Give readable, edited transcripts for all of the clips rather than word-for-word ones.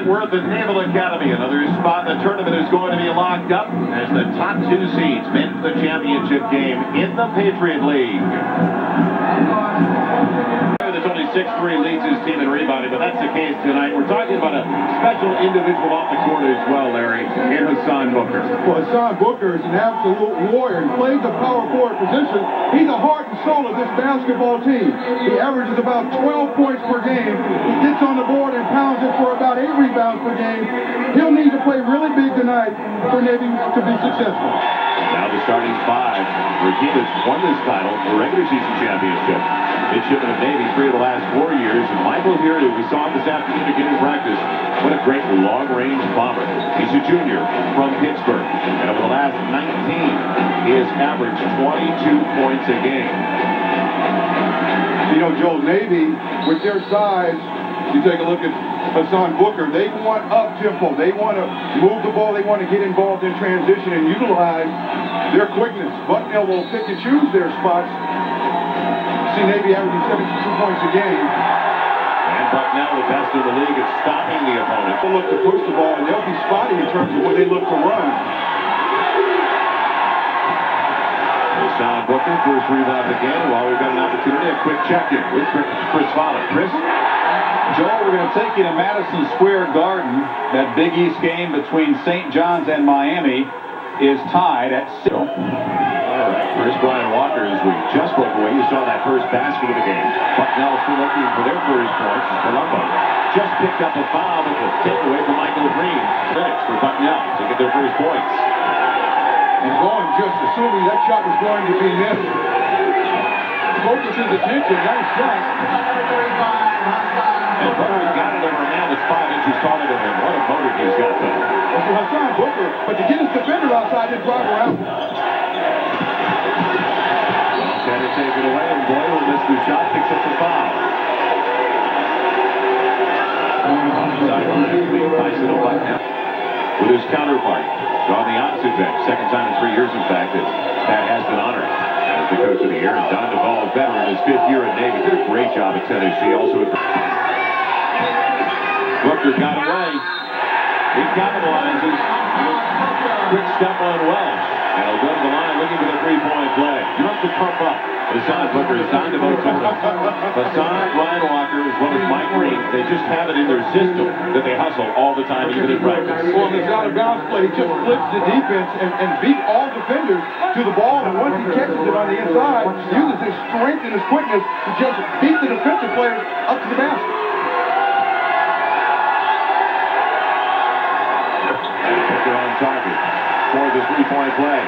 Worth and Naval Academy. Another spot in the tournament is going to be locked up as the top two seeds make the championship game in the Patriot League. There's only 6'3" leads his team in rebounding, but that's the case tonight. We're talking about a special individual off the court as well, Larry, in Hassan Booker. Well, Hassan Booker is an absolute warrior. He plays the power forward position. He's the heart and soul of this basketball team. He averages about 12 points per game. He gets on the board and pounds it for about 8 rebounds per game. He'll need to play really big tonight for Navy to be successful. Now the starting five. The team has won this title, the regular season championship. Midshipman of Navy 3 of the last 4 years. And Michael here, who we saw this afternoon beginning practice, what a great long-range bomber. He's a junior from Pittsburgh. And over the last 19, he has averaged 22 points a game. You know, Joe, Navy, with their size, you take a look at Hassan Booker, they want up-tempo. They want to move the ball. They want to get involved in transition and utilize their quickness. Bucknell will pick and choose their spots. See Navy averaging 72 points a game. And Bucknell, the best in the league at stopping the opponent. They'll look to push the ball, and they'll be spotty in terms of when they look to run. Hassan Booker, first rebound again. While we've got an opportunity, a quick check-in with Chris Fowler. Chris? Joel, we're going to take you to Madison Square Garden. That Big East game between St. John's and Miami is tied at 6. All right, Chris Brian Walker, as we just broke away, you saw that first basket of the game. Bucknell still looking for their first points. Colombo just picked up a foul, but the takeaway from Michael Green. Critics for Bucknell to get their first points. And going just assuming that shot was going to be missed. Focus his attention, nice shot. And Booker's got it over a man that's 5 inches taller than him. What a motor he's got, though. Well, so Hassan Booker, but to get his defender outside, his drive around. Trying to take it away, and Boyle missed the shot, picks up the foul. Sideline, Tyson Bucknell with his counterpart on the opposite bench. Second time in 3 years, in fact, that Pat has been honored as the coach of the year. And Don Duvall, veteran, his 5th year at Navy, did a great job at Tennessee. Also, Booker got away. He capitalizes. Quick step on Welsh. And he'll go to the line looking for the three-point play. You have to pump up. Hassan Booker is down to both sides. Hassan, Brian Walker, as well as Mike Green, they just have it in their system that they hustle all the time, even in practice. Well, this out-of-bounds play, he just flips the defense and beat all defenders to the ball. And once he catches it on the inside, uses his strength and his quickness to just beat the defensive players up to the basket. Booker on target for the three-point play.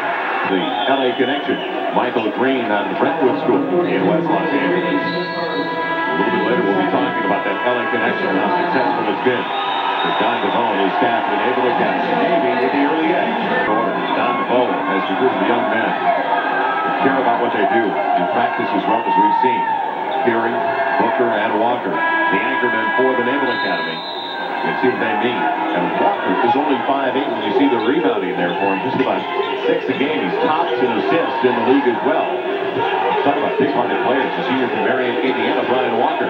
The LA connection, Michael Green out of the Brentwood School in West Los Angeles. A little bit later, we'll be talking about that LA connection and how successful it's been for Don DeVoe and his staff have been able to catch Navy with the early edge. Don DeVoe has a group of young men who care about what they do in practice as well as we've seen. Peary, Booker, and Walker, the anchormen for the Naval Academy. You can see what they mean. And Walker is only 5'8" when you see the rebounding there for him. Just about 6 a game. He's tops in assists in the league as well. Talk about big-hearted players. The senior from Marion, Indiana, Brian Walker.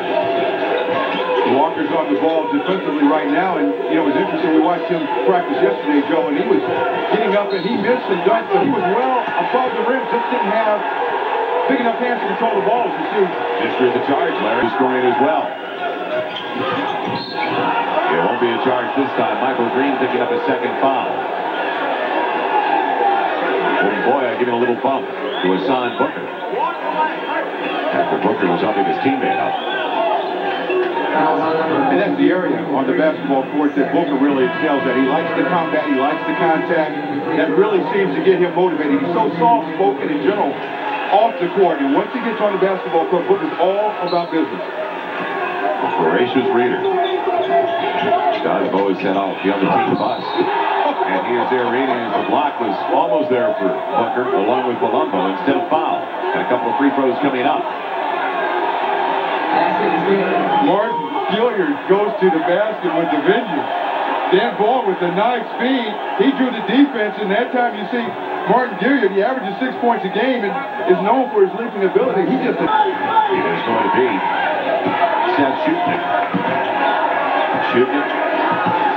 Walker's on the ball defensively right now, and you know it was interesting. We watched him practice yesterday, Joe, and he was getting up and he missed some dunks, but he was well above the rim. Just didn't have big enough hands to control the ball, as you see. Just through the charge, Larry scoring as well. It won't be a charge this time. Michael Green picking up his second foul. Boy, giving a little bump to Hassan Booker after Booker was helping his teammate up. And that's the area on the basketball court that Booker really excels at. He likes the combat, he likes the contact. That really seems to get him motivated. He's so soft-spoken in general off the court, and once he gets on the basketball court, Booker's all about business. A voracious reader. Don DeVoe is set off the other team bus. And he is there reading as the block was almost there for Booker, along with Colombo, instead of foul. And a couple of free throws coming up. Martin Gilliard goes to the basket with the vengeance. Dan Vaughn with the nice speed. He drew the defense, and that time you see Martin Gilliard, he averages 6 points a game and is known for his leaping ability. He just... It is going to be Seth shooting it. Shooting it.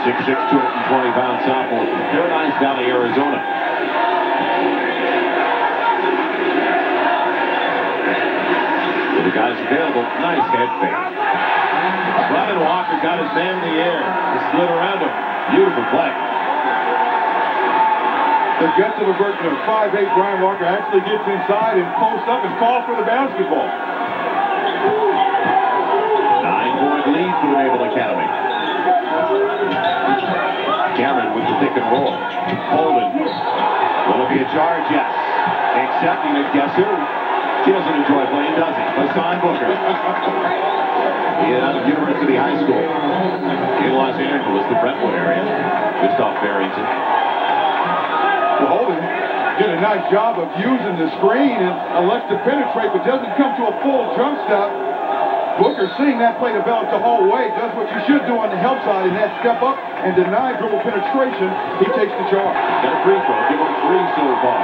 6'6", 220-pound sophomore from Paradise Valley, Arizona. With the guys available, nice head fake. Brian Walker got his man in the air. He slid around him. Beautiful play. The gets of a version of 5'8", Brian Walker actually gets inside and posts up and calls for the basketball. 9-point lead for the Naval Academy. Cameron with the pick and roll. Holden. Will it be a charge? Yes. Accepting it. Guess who? He doesn't enjoy playing, does he? Hassan Booker. He is out of University High School in Los Angeles, the Brentwood area, just off Barrington. Well, Holden did a nice job of using the screen and elects to penetrate, but doesn't come to a full jump stop. Booker, seeing that play develop the whole way, does what you should do on the help side, and that step up and deny dribble penetration. He takes the charge. Got a free throw. Give him 3 so far.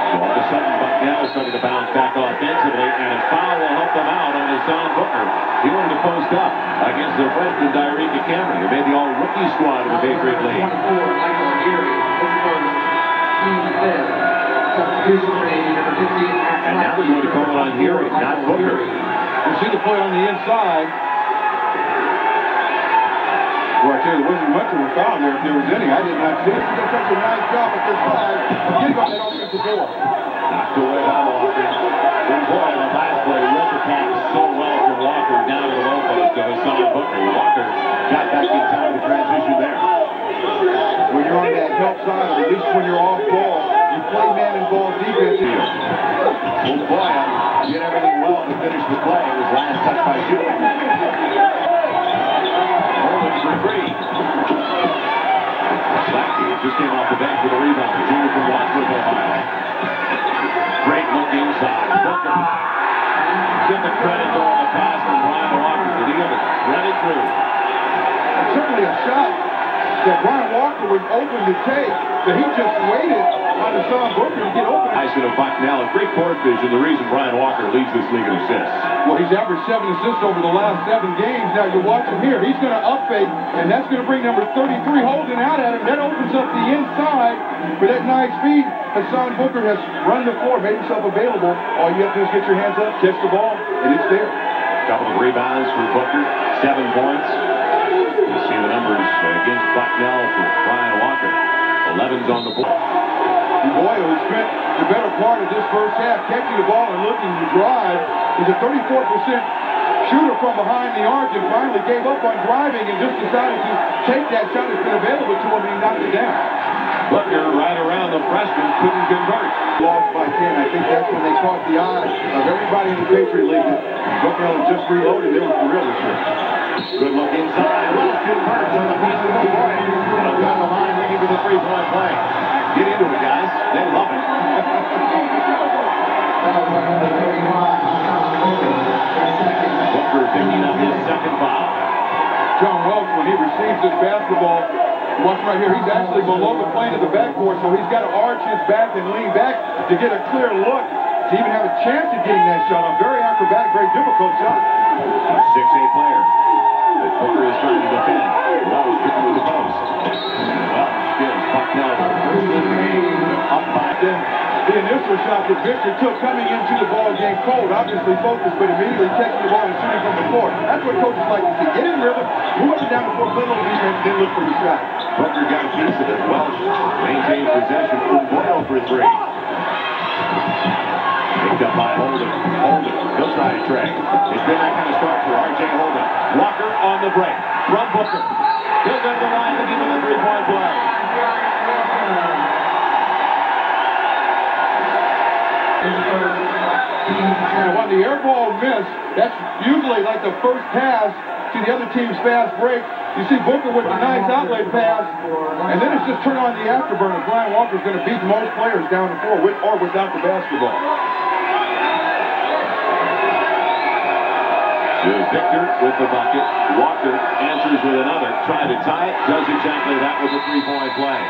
So all of a sudden, Bucknell is starting to bounce back offensively, and a foul will help them out on Hassan Booker. He wanted to post up against the freshman Dyreka Cameron, who made the all-rookie squad of the Patriot League. And now they're going to call it on Geary, not Booker. You see the play on the inside. Well, I tell you, there wasn't much of a foul there if there was any. I did not see it. He's done such a nice job at this side of getting on that offensive board. Knocked away by Walker. And boy, on the last play, Walker passed so well from Walker down to the low post to Hassan Booker. Walker got back in time to transition there. When you're on that help side, or at least when you're off ball, you play man and ball defense. Well, boy, did everything well to finish the play. It was last touch by Shooter. Holden for 3. Slacky just came off the bench with a rebound. The junior from Wadsworth, Ohio. Great look inside. Booker. Get the credit on the pass from Brian Walker. Did he have it threaded through? Certainly a shot that Brian Walker was open to take, but he just waited on Hassan Booker to get open. Tyson of Bucknell, a great court vision, the reason Brian Walker leads this league in assists. Well, he's averaged 7 assists over the last 7 games. Now you watch him here. He's going to up fake, and that's going to bring number 33 Holden out at him. That opens up the inside for that nice feed. Hassan Booker has run the floor, made himself available. All you have to do is get your hands up, catch the ball, and it's there. Couple of rebounds for Booker, 7 points. You see the numbers against Bucknell for Brian Walker. 11's on the board. Boy, who spent the better part of this first half catching the ball and looking to drive, is a 34% shooter from behind the arc, and finally gave up on driving and just decided to take that shot that's been available to him, and he knocked it down. Booker right around the freshman, couldn't convert. Lost by 10. I think that's when they caught the eye of everybody in the Patriot League. Bucknell had just reloaded. They were for real this year. Good look inside. Well, converts on the piece of the boy. And down the line, looking for the 3-point play. Get into it, guys. They love it. Booker picking up his second foul. John Welch, when he receives this basketball, watch right here, he's actually below the plane of the backboard, so he's got to arch his back and lean back to get a clear look, to even have a chance at getting that shot. A very acrobatic, very difficult shot. A 6'8" player that Booker is trying to defend. Low sticking with the post. Well, gives Bucknell the first of the game up by 10. The initial shot that Victor took coming into the ball game cold, obviously focused, but immediately catching the ball and shooting from the floor. That's what coaches like to see. Get in rhythm, move up and down the floor, play a little defense, then look for the shot. Booker got a piece of it. Welch maintained possession. Boyle for 3. Picked up by Holden. Holden, he'll try to track. It's been that kind of start for R.J. Holden. Walker on the break from Booker. He'll go to the line looking for the 3-point play. And when the air ball missed, that's usually like the first pass to the other team's fast break. You see Booker with the nice outlet pass, and then it's just turn on the afterburner. Brian Walker's going to beat most players down the floor with or without the basketball. Here's Victor with the bucket. Walker answers with another. Trying to tie it. Does exactly that with a 3-point play.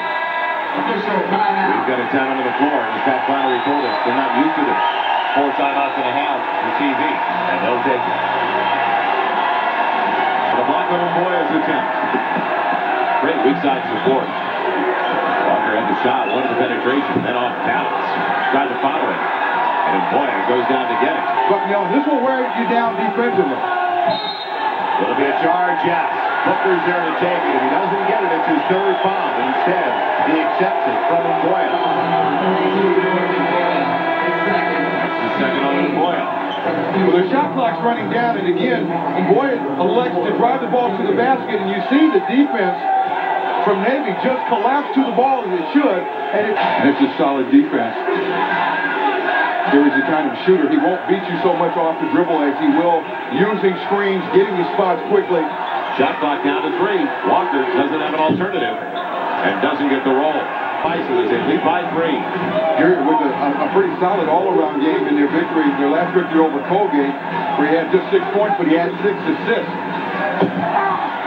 We've got a time on the floor, and as Pat Flannery told us, they're not used to this. 4 timeouts and a half for TV, and they'll take it. The block on Boyle's attempt. great weak side support. Walker had the shot, wanted the penetration, then off balance. Tried to follow it. And Boyer goes down to get it. Bucknell, this will wear you down defensively. Will it be a charge? Yes. Booker's there to take it. If he doesn't get it, it's his third foul. Instead, he accepts it from Boyer. That's the second on Boyer. Well, the shot clock's running down, and again, Boyer elects to drive the ball to the basket, and you see the defense from Navy just collapse to the ball as it should, and it's a solid defense. Here is the kind of shooter. He won't beat you so much off the dribble as he will using screens, getting his spots quickly. Shot clock down to 3. Walker doesn't have an alternative and doesn't get the roll. Bison is in lead by 3. Here with a pretty solid all-around game in their victory, their last victory over Colgate, where he had just 6 points, but he had 6 assists.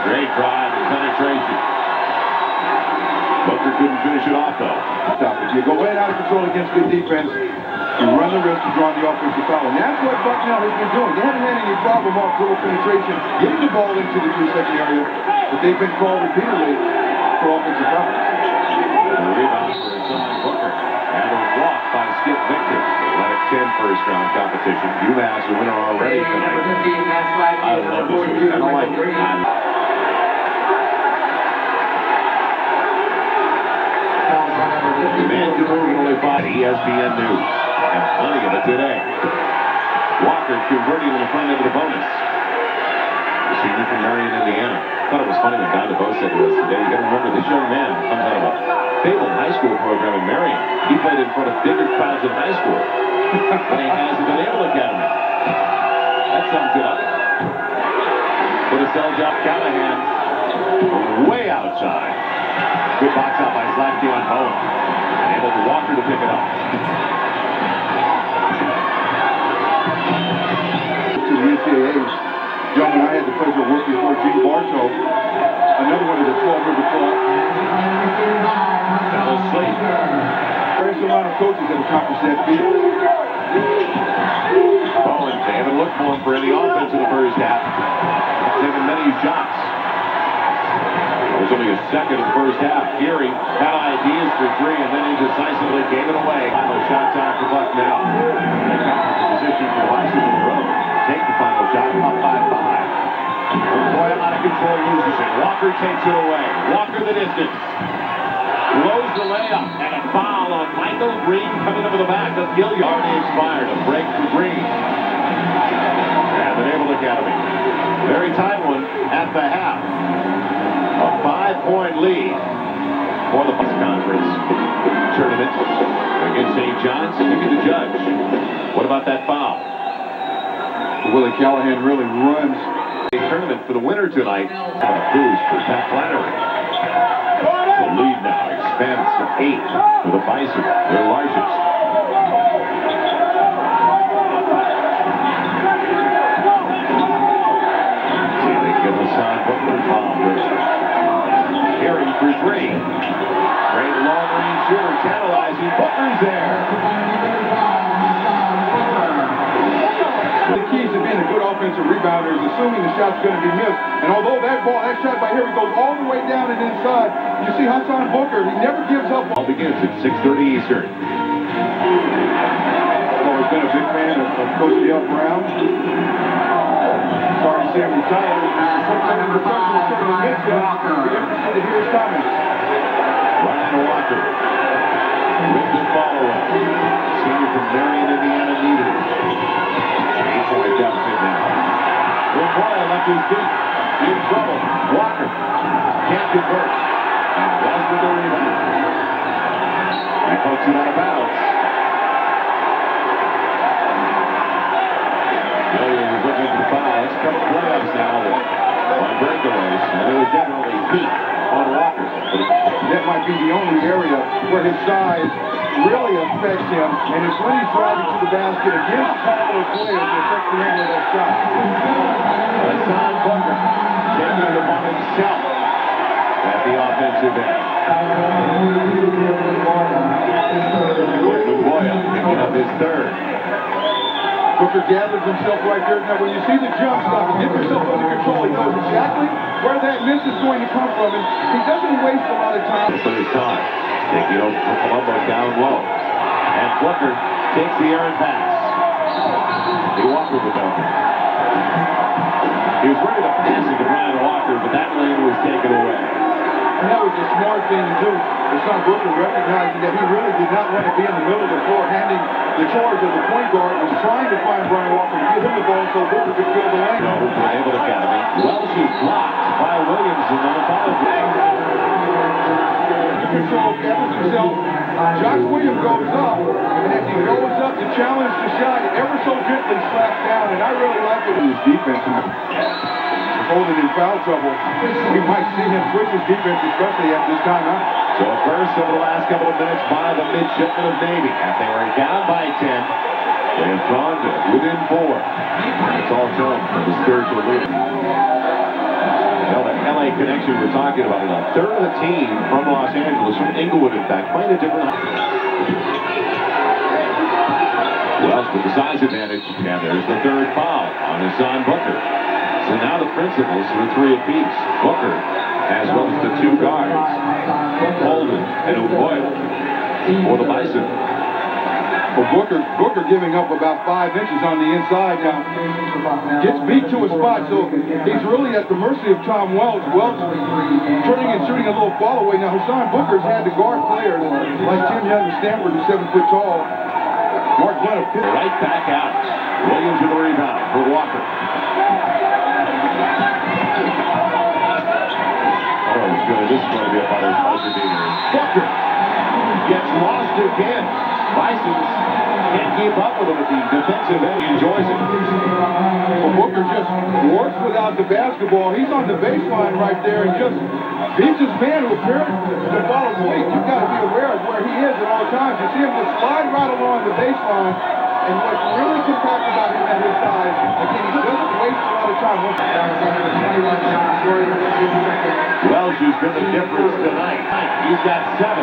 Great drive and penetration. Booker couldn't finish it off, though. If you go in out of control against good defense, you run the risk of drawing the offensive foul. And that's what Bucknell has been doing. They haven't had any problem off dribble penetration, getting the ball into the 2-second area, but they've been called repeatedly for offensive fouls. The rebound for Hassan Booker. And a walk by Skip Victor. Atlantic 10 first-round competition. UMass a winner already tonight. I love this week. I don't like it. Vancouver by ESPN News. And plenty of it today. Walker converting the front end of the bonus. The senior from Marion, Indiana. I thought it was funny when Don DeVoe said to us today, you got to remember, this young man comes out of a fabled high school program in Marion. He played in front of bigger crowds in high school than he has at the Naval Academy. That sums it up. For the cell job, Callahan way outside. Good box out by Zlatke on Bowen. And able to Walker to pick it up. To the NCAAs, gentlemen, I had the pleasure of working for Gene Bartow, another one of the 12-member club. Fell asleep. There's a lot of coaches that accomplished that feat. Bowen, they haven't looked for him for any offense in the first half. Not taking many shots. It was only a second in the first half. Geary had ideas for 3 and then indecisively gave it away. Final shot time for Bucknell. They come to the position for Washington in a row. Take the final shot up by 5. Boy, out of control, loses it. Walker takes it away. Walker the distance. Blows the layup and a foul on Michael Green coming over the back of Gilliard. Already expired. A break for Green. And the Naval Academy. Very tight one at the half. A 5-point lead for the conference tournament against St. John's. Look at the judge. What about that foul? Willie Callahan really runs a tournament for the winner tonight. A boost for Pat Flannery. The lead now expands to 8 for the Bison, their largest. See, they give Hassan Booker a foul. Carry for 3. Great long-range shooter, catalyzing. Booker's there. The keys to being a good offensive rebounder is assuming the shot's going to be missed. And although that shot by Harry goes all the way down and inside, you see Hassan Booker, he never gives up. All begins at 6:30 Eastern. Always been a big fan of Coach Dale Brown. Sorry to see him retire. We're interested to hear his comments. Ryan Walker with the follow-up. Senior from Marion, Indiana, needed it. 8-point deficit now. Boyle left his feet. In trouble. Walker can't convert. And was with the rebound. And pokes it out of bounds. Williams is looking for the foul. It's a couple of playoffs now on breakaways. And there was definitely heat on Walker. That might be the only area where his size really affects him, and it's when he's driving to the basket against taller players that affects the angle of that shot. Hassan Booker taking it upon himself at the offensive end. Gordon Boyle picking up his 3rd. Booker gathers himself right there. Now, when you see the jump stop and get yourself under control, he knows exactly where that miss is going to come from. And he doesn't waste a lot of time. For his time. Taking over from Colombo down low. And Booker takes the errant pass. He Walker with open. He was ready to pass it to Brian Walker, but that lane was taken away. And that was a smart thing to do. Hassan Booker recognizing that he really did not want to be in the middle of the floor, handing the charge of the point guard, was trying to find Brian Walker to give him the ball so Booker could fill the lane. No, been able to get him. Welsh is blocked by Williamson on the foul. Control, gathers himself. Josh Williams goes up, and as he goes up to challenge the shot, ever so gently slaps down, and I really like it in his defense. Holding in foul trouble. We might see him switch his defense, especially at this time out. So first of the last couple of minutes by the midshipmen of Navy. After they were down by 10, they have gone to within 4. It's all done for the spiritual leader. Well, the LA connection we're talking about, a third of the team from Los Angeles, from Inglewood, in fact, quite a different. Wells with the size advantage, and there's the third foul on Hassan Booker. So now the principals are 3 apiece. Booker, as well as the 2 guards, Holden and O'Boyle for the Bison. Well, Booker giving up about 5 inches on the inside now. Gets beat to a spot, so he's really at the mercy of Tom Wells. Wells turning and shooting a little fall away. Now, Hassan Booker's had to guard players like Tim Young and Stanford, who's 7 foot tall. Mark Glenn right back out. Williams with the rebound for Walker. This is going to be a buzzer beater. Booker gets lost again. Bisons can't keep up with him at the defensive end. He enjoys it. Well, Booker just works without the basketball. He's on the baseline right there and just beats his man who appears to follow suit. You've got to be aware of where he is at all times. You see him just slide right along the baseline. And what's really compact about him at his size, again, he doesn't waste a lot of time. Wells, who's been the difference tonight. He's got 7.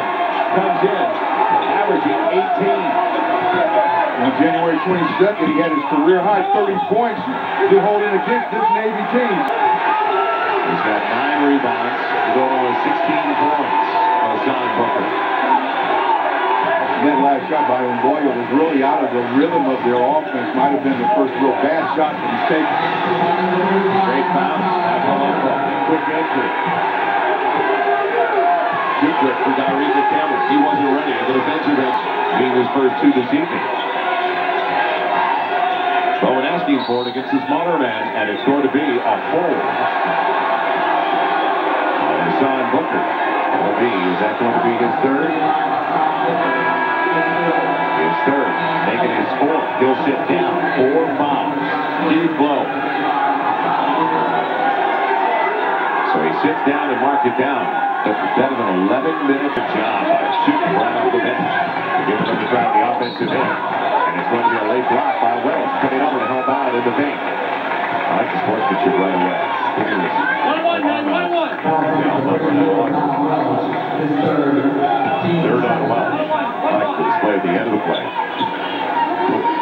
Comes in, averaging 18. On January 22nd, he had his career high 30 points to hold in against this Navy team. He's got 9 rebounds to go with 16 points. Hassan Booker. That last shot by O'Boyle was really out of the rhythm of their offense. Might have been the first real bad shot that he's taken. Great foul. Quick entry. Good grip for Dyreza Cameron. He wasn't ready at the defensive end, being his first 2 this evening. Bowen asking for it against his smaller man, and it's going to be a hold. Hassan Booker. Is that going to be his 3rd? His 3rd, making his 4th. He'll sit down. 4 fouls. Huge blow. So he sits down and marks it down. That's better than 11 minutes of job by shooting right off the bench. Giving them the crowd the offensive end. And it's going to be a late block by Wells coming over to help out in the paint. I like the sportsmanship right away. 1-1, man, 1-1. Third on Wells. I like the display at the end of the play.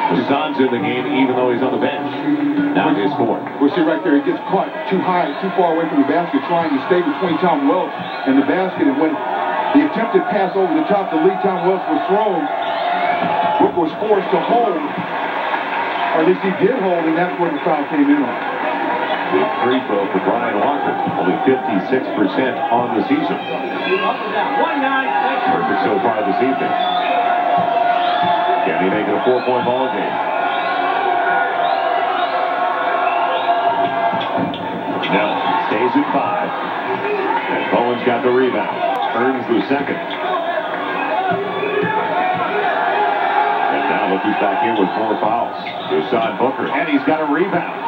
Hassan's in the game even though he's on the bench. Now his 4th. We'll see right there, he gets caught too high, too far away from the basket, trying to stay between Tom Wells and the basket. And when the attempted pass over the top to lead Tom Wells was thrown, Booker was forced to hold. Or at least he did hold, and that's where the foul came in on. Big free throw for Brian Walker. Only 56% on the season. Perfect so far this evening. Can he make it a 4-point ball game? No. Stays at 5. And Bowen's got the rebound. Earns the 2nd. And now look who's back in with 4 fouls. Hassan Booker. And he's got a rebound.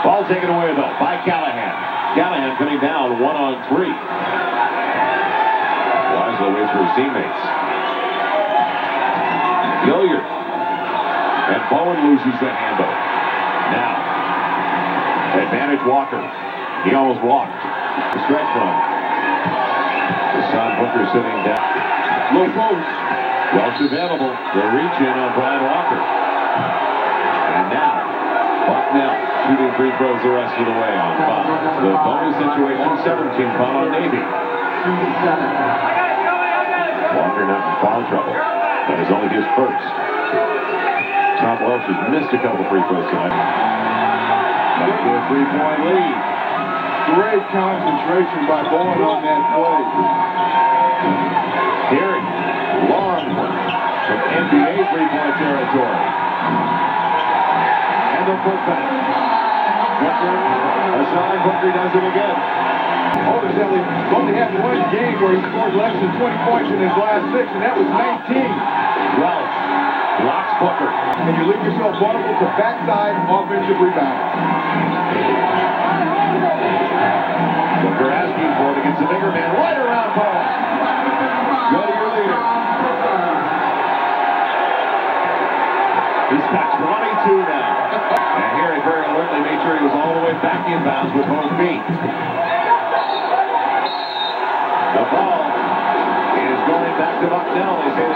Ball taken away, though, by Callahan. Callahan coming down 1-on-3. Wisely waits for his teammates. Gilliard. And Bowen loses the handle. Now, advantage Walker. He almost walked. The stretch run. Hassan Booker sitting down. Low post. Welch available. The reach in on Brian Walker. And now, Bucknell. shooting free throws the rest of the way on foul. The bonus situation, 17 foul on Navy. Walker not in foul trouble. That is only his first. Tom Welsh has missed a couple free throws tonight. Back to a 3-point lead. Great concentration by Bowen on that play. Hearing long one from NBA three-point territory. And the putback. Hassan Booker does it again. Oldham only had one game where he scored less than 20 points in his last 6, and that was 19. Welsh blocks Booker. And you leave yourself vulnerable to backside offensive rebounds. Booker asking for it against the bigger man right around Bowen. Go to your leader. He's got 22 now. And Harry very alertly made sure he was all the way back inbounds with both feet. The ball is going back to Bucknell. They say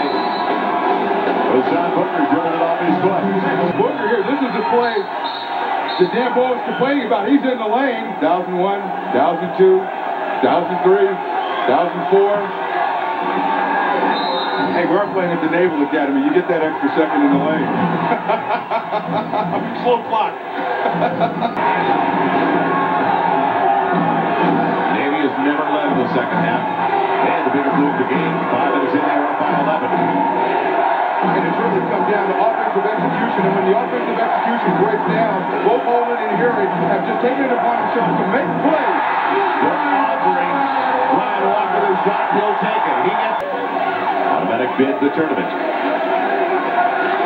Hassan Booker dribbled it off his foot. Booker here, this is the play that Dan Bowen's complaining about. He's in the lane. 1001, 1002, 1003, 1004. Hey, we are playing at the Naval Academy. You get that extra second in the lane. Slow clock. Navy has never led in the second half. They had the bigger lead of the game. 5 minutes in, they were up by 11. And it's really come down to offensive execution. And when the offensive execution breaks down, both Holden and Harry have just taken it upon themselves to make plays. They're offering Ryan Walker the shot. He'll take it. He gets automatic bid to the tournament.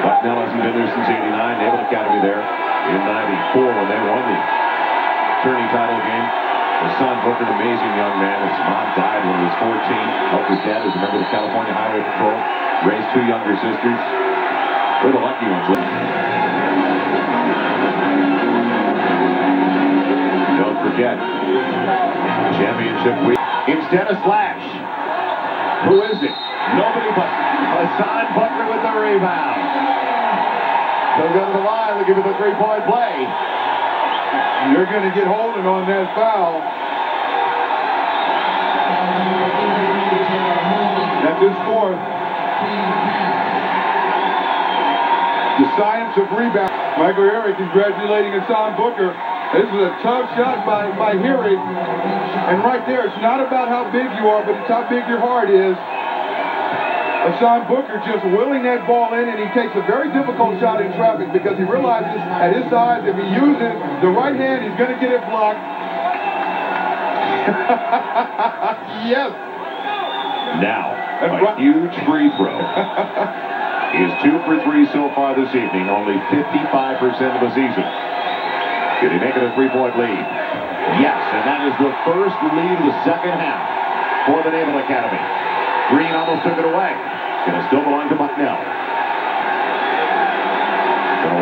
Bucknell hasn't been there since 89. Naval Academy there in 94 when they won the Tourney title game. Hassan Booker, an amazing young man. His mom died when he was 14. Helped his dad as a member of the California Highway Patrol. Raised 2 younger sisters. We're the lucky ones. Don't forget, championship week. Instead of Slash. Who is it? Nobody but Hassan Booker with the rebound. He'll go to the line. They'll give it the 3-point play. You're going to get Holden on that foul. That's his 4th. The science of rebound. Michael Harry congratulating Hassan Booker. This is a tough shot by Harry. And right there, it's not about how big you are, but it's how big your heart is. Hassan Booker just willing that ball in, and he takes a very difficult shot in traffic because he realizes at his size, if he uses the right hand, he's going to get it blocked. Yes. Now, a huge free throw. He is 2 for 3 so far this evening, only 55% of the season. Did he make it a 3-point lead? Yes, and that is the first lead of the second half for the Naval Academy. Green almost took it away. Going to still belong to Bucknell. Been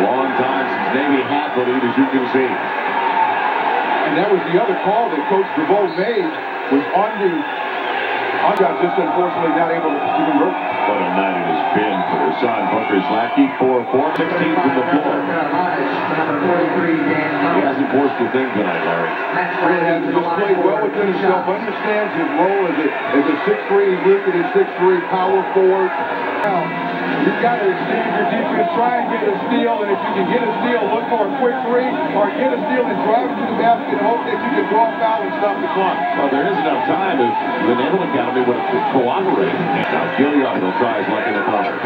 a long time since Navy had the lead, as you can see. And that was the other call that Coach DeVoe made, was on the just unfortunately not able to convert. What a night it has been for Hassan Booker. Lackey 4-4, 16 from the floor. He hasn't forced a thing tonight, Larry. Really hasn't. Just played well within himself. Understands his role as a 6'3". He's listed as 6'3", power forward. Now, you've got to extend your defense, try and get a steal, and if you can get a steal, look for a quick 3, or get a steal and drive it to the basket and hope that you can draw a foul and stop the clock. Well, there is enough time if the Naval Academy would have cooperated. Now, Gilliard will try his luck in the corner.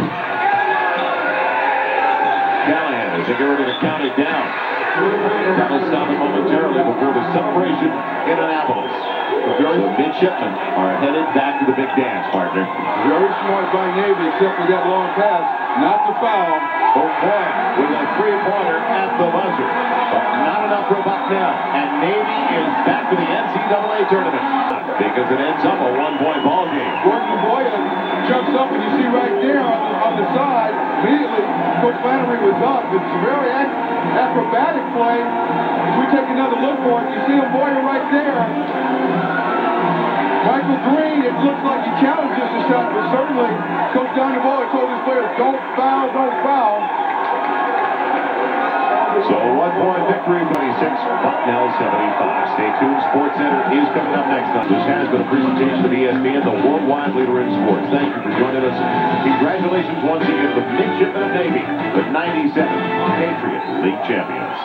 Callahan as they get ready to count it down. That'll stop it momentarily before the celebration in Annapolis. The midshipmen are headed back to the big dance, partner. Very smart by Navy, except for that long pass. Not the foul. O'Boy with a 3-pointer at the buzzer. But not enough for Bucknell. And Navy is back to the NCAA tournament. Because it ends up a 1-point ball game. Gordon O'Boy jumps up, and you see right there on the side, immediately, Coach Flannery was up. It's a very acrobatic play. If we take another look for it, you see O'Boy right there. Michael Green, it looks like he challenged this a shot, but certainly Coach Don DeVoe told his players, don't foul, don't foul. So 1-point victory, 26, Bucknell 75. Stay tuned. Sports Center is coming up next time. This has been a presentation of ESPN, the worldwide leader in sports. Thank you for joining us. Congratulations once again to the Midshipmen of Navy, the 97 Patriot League champions.